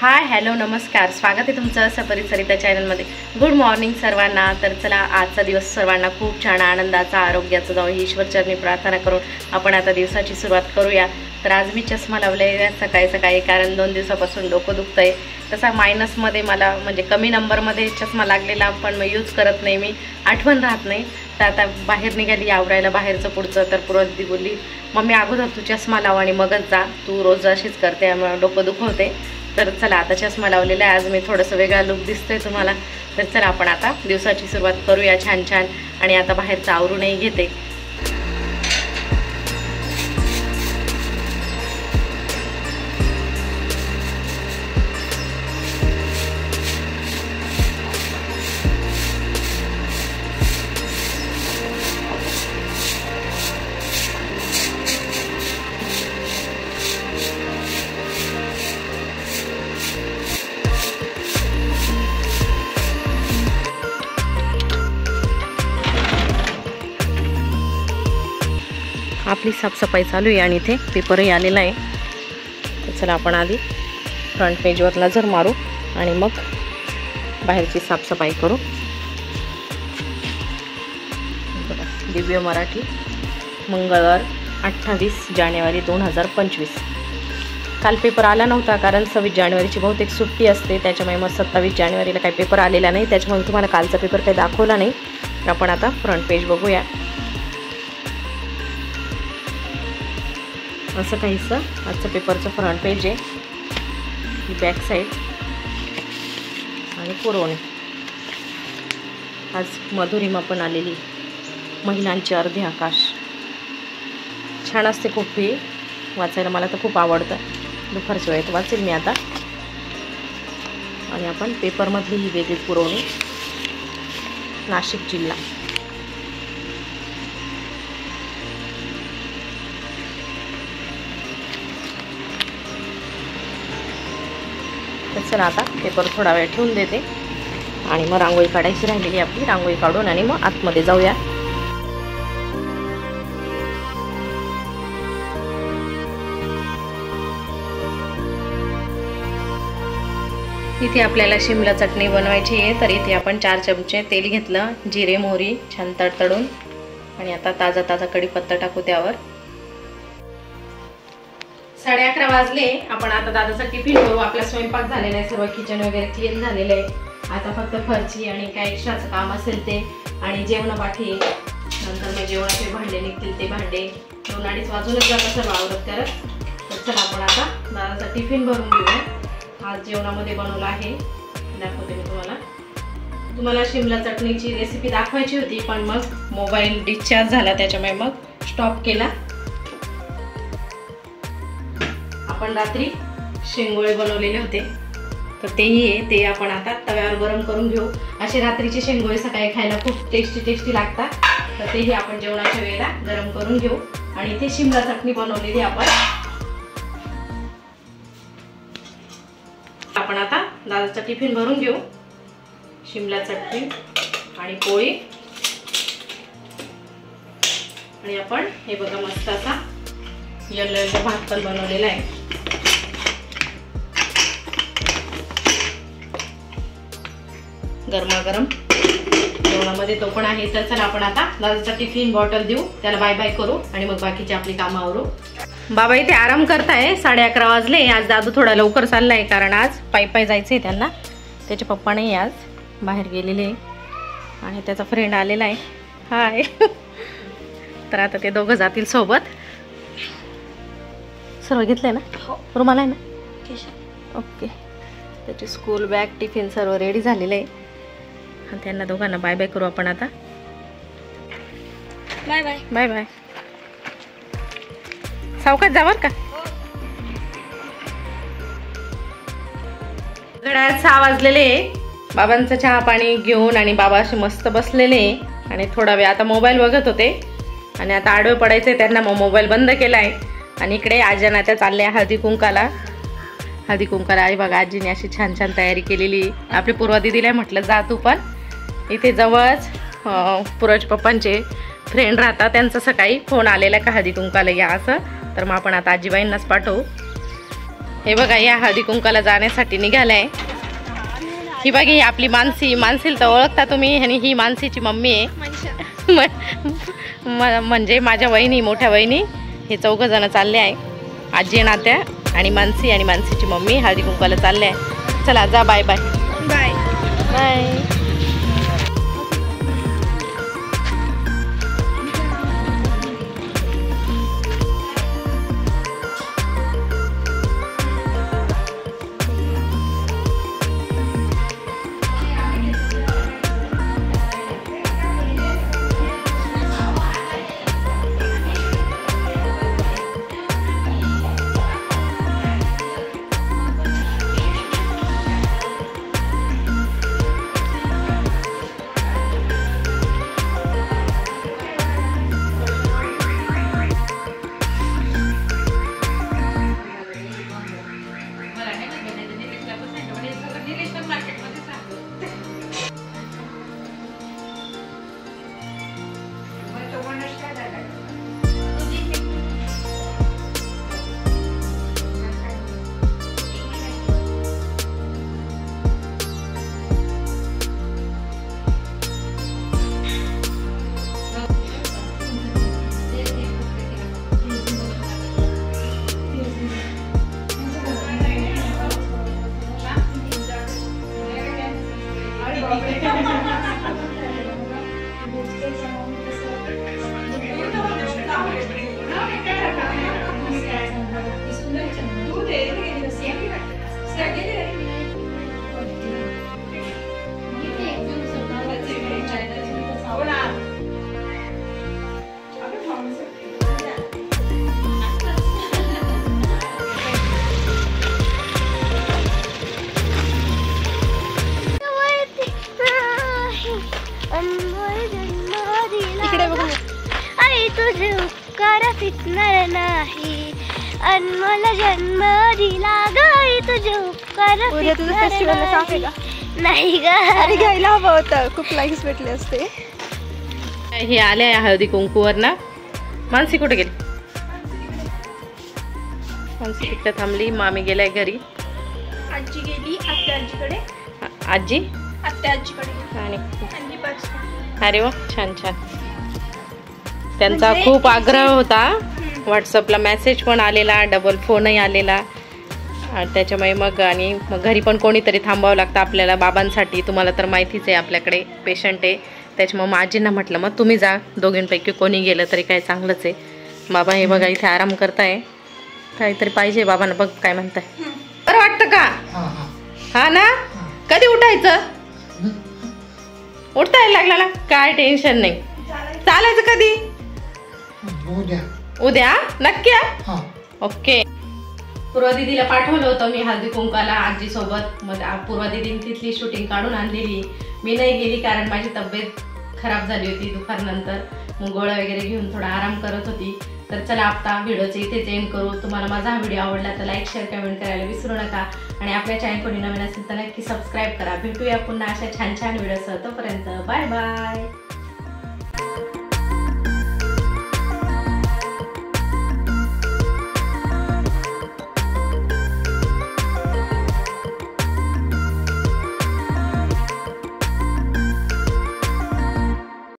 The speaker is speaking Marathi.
हाय हॅलो नमस्कार, स्वागत आहे तुमचं सपरित सरिता चॅनलमध्ये। गुड मॉर्निंग सर्वांना। तर चला आजचा दिवस सर्वांना खूप छान आनंदाचा आरोग्याचा जावो ही ईश्वरचरणी प्रार्थना करून आपण आता दिवसाची सुरुवात करूया। तर आज मी चष्मा लावले सकाळी सकाळी, कारण 2 दिवसापासून डोकं दुखतंय। तसा मायनसमध्ये मला म्हणजे कमी नंबरमध्ये चष्मा लागलेला, पण मी यूज करत नाही, मी आठवण राहत नाही। तर आता बाहेर निघाली आवरायला बाहेरचं पुढचं, तर पूर्वदी बोलली मम्मी अगोदर तू चष्मा लाव आणि मगच जा, तू रोज अशीच करते त्यामुळे डोकं दुखवते। तर चला आता चष्मा लावलेला आहे, आज मी थोडंसं वेगळा लुक दिसतोय तुम्हाला। तर चला आपण आता दिवसाची सुरुवात करूया छान छान, आणि आता बाहेरचं आवरूनही घेते। आपली साफसफाई चालू आहे आणि इथे पेपरही आलेला आहे। तर चला आपण आधी फ्रंट पेजवर नजर मारू आणि मग बाहेरची साफसफाई करू। दिव्य मराठी, मंगळवार 28 जानेवारी 2025। काल पेपर आला नव्हता, कारण 26 जानेवारीची बहुतेक सुट्टी असते, त्याच्यामुळे मग 27 जानेवारीला काही पेपर आलेला नाही, त्याच्यामुळे तुम्हाला कालचा पेपर काही दाखवला नाही। तर आपण आता फ्रंट पेज बघूया। असं काहीसं आजचं पेपरचं फ्रंट पेज आहे, ही बॅक साईड आणि पुरवणी। आज मधुरिमा पण आलेली, महिलांचे अर्धे आकाश, छान असते खूप, ही वाचायला मला तर खूप आवडतं। दुपारच्या वेळेत वाचेल मी आता। आणि आपण पेपरमधली ही वेगळी पुरवणी, नाशिक जिल्हा। तर चला आता पेपर थोडा वेळ ठेवून देते आणि मग रांगोळी काढायची राहिलेली आपली, रांगोळी काढून आणि मग आतमध्ये जाऊया। इथे आपल्याला शिमला चटणी बनवायची आहे, तर इथे आपण 4 चमचे तेल घेतलं, जिरे मोहरी छान तडतडून, आणि आता ताजा ताजा कढीपत्ता टाकू त्यावर। 11:30 वाजले, आपण आता दादाचा टिफिन करू। आपला स्वयंपाक झालेला आहे, सर्व किचन वगैरे क्लीन झालेलं आहे। आता फक्त फरची आणि काय एक्स्ट्राचं काम असेल ते, आणि जेवणापाठी नंतर मग जेवणाचे भांडे निघतील, ते भांडे 2-2:30 वाजूनच जातात सर्व आवरत करत। तर चला आपण आता दादाचा टिफिन भरून घेऊया। आज जेवणामध्ये बनवलं आहे, दाखवते मी तुम्हाला शिमला चटणीची रेसिपी दाखवायची होती, पण मग मोबाईल डिस्चार्ज झाला, त्याच्यामुळे मग स्टॉप केला। आपण रात्री शेंगोळे बनवलेले होते, तर तेही आहे, ते आपण आता तव्यावर गरम करून घेऊ। असे रात्रीचे शेंगोळे सकाळी खायला खूप टेस्टी लागतात, तर तेही आपण जेवणाच्या वेळेला गरम करून घेऊ। आणि इथे शिमला चटणी बनवलेली आपण आता दादाचा टिफिन भरून घेऊ। शिमला चटणी आणि पोळी, आणि आपण हे बघा मस्त असा येलो भात पण बनवलेला आहे, गरमागरम जेवणामध्ये तो पण आहे। तर चला आपण आता दादाचा टिफिन बॉटल देऊ, त्याला बाय बाय करू आणि मग बाकीची आपली कामं आवरू। बाबा इथे आराम करताय, 11:30 वाजले। आज दादू थोडा लवकर चाललाय, कारण आज पायी जायचंय त्यांना, त्याचे पप्पा नाही आज बाहेर गेलेले, आणि त्याचा फ्रेंड आलेला आहे, हाय। तर आता ते दोघं जातील सोबत। सर्व घेतलंय ना, रुमाल आहे ना, ओके। त्याची स्कूल बॅग टिफिन सर्व रेडी झालेलं आहे, आणि त्यांना दोघांना बाय बाय करू आपण आता। Bye bye bye bye. सावकाश जावर का? घड्याळ 6 वाजलेले, बाबांचं चहा पाणी घेऊन आणि बाबा असे मस्त बसलेले, आणि थोडा वेळ आता मोबाईल बघत होते, आणि आता आडवे पडायचे त्यांना, मग मोबाईल बंद केलाय। आणि इकडे आजी नात्या चालल्या हळदी कुंकाला आहे बघा। आजीने अशी छान छान तयारी केलेली, आपली पूर्वा दीदीला म्हटलं जा तू पण। इथे जवळच पूर्वाच्या पप्पांचे फ्रेंड राहतात, त्यांचा सकाळी फोन आलेला का हळदी कुंकाला या असं, तर मग आपण आता आजीबाईंनाच पाठवू। हे बघा या हळदी कुंकाला जाण्यासाठी निघालाय. ही बघा ही आपली मानसी. मानसीला तर ओळखता तुम्ही आणि ही मानसीची मम्मी आहे. म्हणजे माझ्या वहिनी, मोठ्या वहिनी. हे 4 जण चालले आहे. आजी नात्या आणि मानसी आणि मानसीची मम्मी हळदी कुंकाला चालले आहे. चला जा, बाय बाय बाय बाय. तुझे उपकार फिटणार नाही अनमोल जन्म दिला गई तुझे उपकार नाही ग. अरे घ्यायला हवं होतं, खूप लाईक्स भेटले असते. हे आले हळदी कुंकूवर ना. मानसी कुठे गेली? मानसी तिकडे थांबली. मामी गेलाय घरी. आजी गेली आजीकडे. आजी आजीकडे आणि आणि अरे वा, छान छान. त्यांचा खूप आग्रह होता. व्हॉट्सअपला मेसेज पण आलेला, डबल फोनही आलेला. त्याच्यामुळे मग आणि मग घरी पण कोणीतरी थांबावं लागतं आपल्याला बाबांसाठी. तुम्हाला तर माहितीच आहे आपल्याकडे पेशंट आहे. त्याच्यामुळे मग आजींना म्हटलं मग तुम्ही जा, दोघींपैकी कोणी गेलं तरी काय चांगलंच आहे. बाबा हे बघा इथे आराम करताय. काहीतरी पाहिजे बाबांना. बघ काय म्हणताय. बरं वाटतं का? हा ना. कधी उठायचं? उठता यायला लागला ना, काय टेन्शन नाही. चालायचं कधी? उद्या नक्की. ओके. पूर्वा दीदीला पाठवलं होतं मी हळदी कुंकाला आजी सोबत. मग पूर्वा दीदीने तिथली शूटिंग काढून आणलेली. मी नाही गेली कारण माझी तब्येत खराब झाली होती दुपारनंतर. मग गोळ्या वगैरे घेऊन थोडा आराम करत होती. तर चला आता व्हिडिओचे इथेच एंड करू. तुम्हाला माझा हा व्हिडिओ आवडला तर लाईक शेअर कमेंट करायला विसरू नका. आणि आपल्या चॅनल कोणी नवीन असेल तर नक्की सबस्क्राईब करा. भेटूया पुन्हा अशा छान छान व्हिडिओसह. तोपर्यंत बाय बाय.